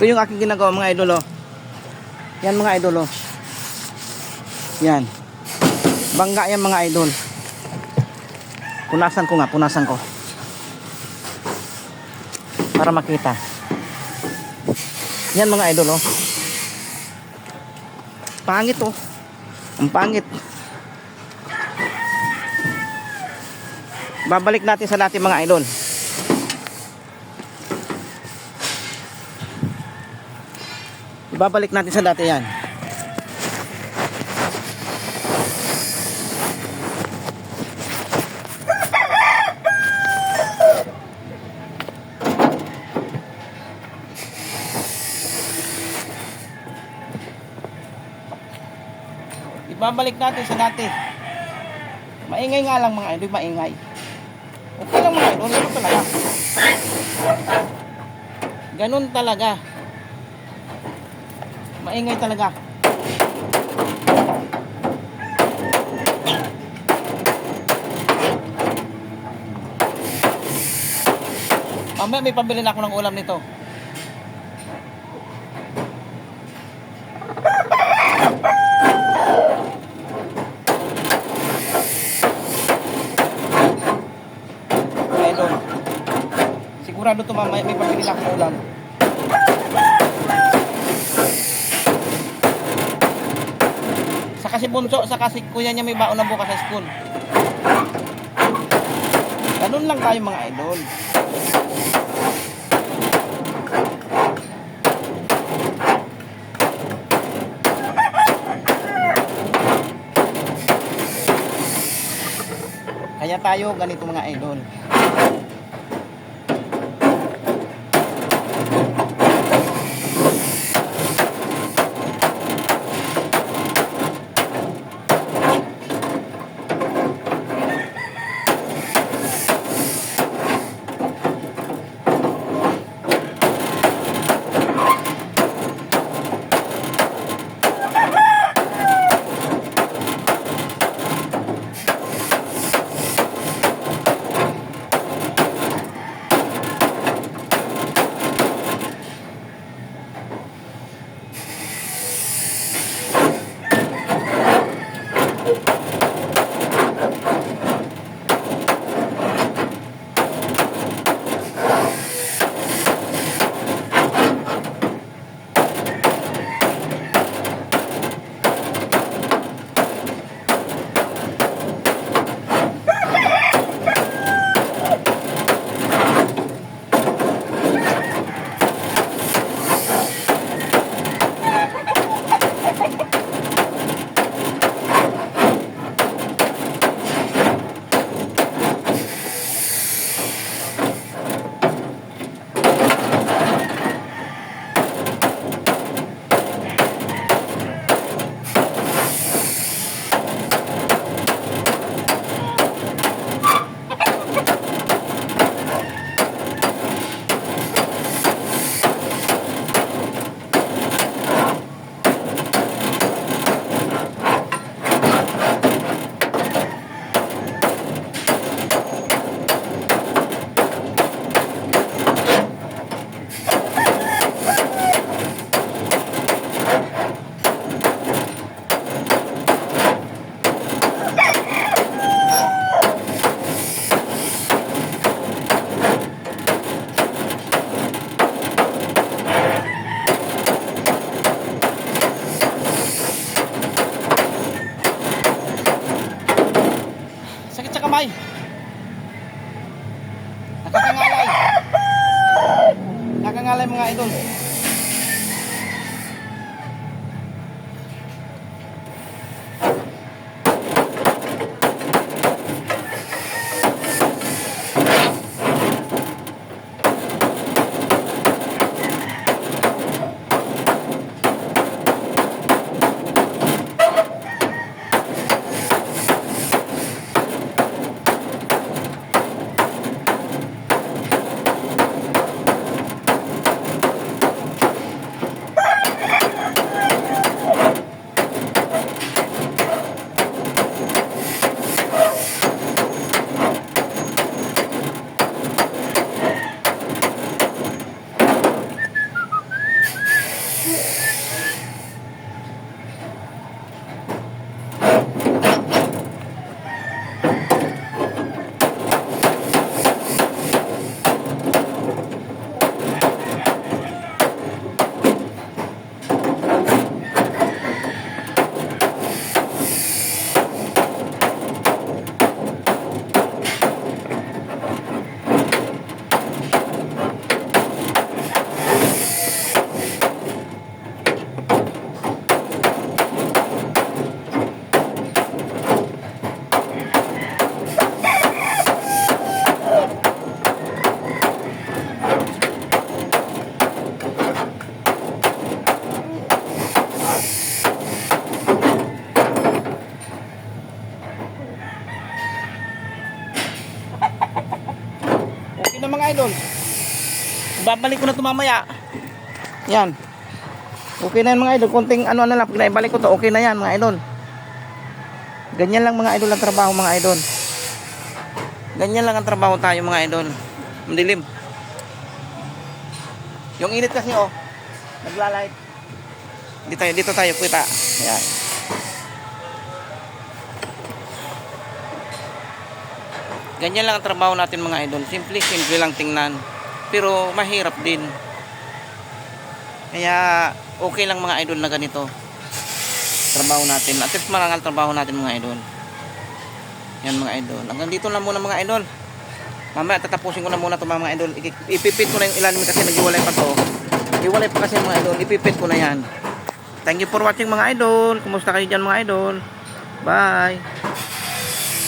Ito yung aking ginagawa mga idol oh. Yan mga idol oh. Yan. Bangga yan mga idol. Punasan ko nga, punasan ko. Para makita. Yan mga idol oh. Pangit oh. Ang pangit. Babalik natin sa dati mga idol. Ibabalik natin sa dati yan. Ibabalik natin sa dati. Maingay nga lang mga idol, maingay. Okay lang mga idol, ganun talaga. Ganun talaga. Maingay talaga. Mamaya may pambili na ako ng ulam nito. Idol. Sigurado to mamaya may pambili na ako ng ulam. Kasi bunso, saka si kuya niya may baon na bukas sa school. Ganun lang tayo mga idol. Kaya tayo ganito mga idol. idol. Babalik ko na ito mamaya. Yan. Okay na yan mga idol. Konting ano na lang. Pag naibalik ko to, okay na yan mga idol. Ganyan lang mga idol ang trabaho mga idol. Ganyan lang ang trabaho tayo mga idol. Madilim. Yung init kasi oh. Naglalight. Dito tayo kita. Ayan. Ganyan lang ang trabaho natin mga idol. Simple lang tingnan. Pero mahirap din. Kaya okay lang mga idol na ganito. Trabaho natin. At least marangal trabaho natin mga idol. Yan mga idol. Hanggang dito lang muna mga idol. Mamaya tatapusin ko na muna ito mga idol. Ipipit ko na yung ilalim kasi nag-iwalay pa to. Iwalay pa kasi mga idol. Ipipit ko na yan. Thank you for watching mga idol. Kumusta kayo dyan mga idol? Bye.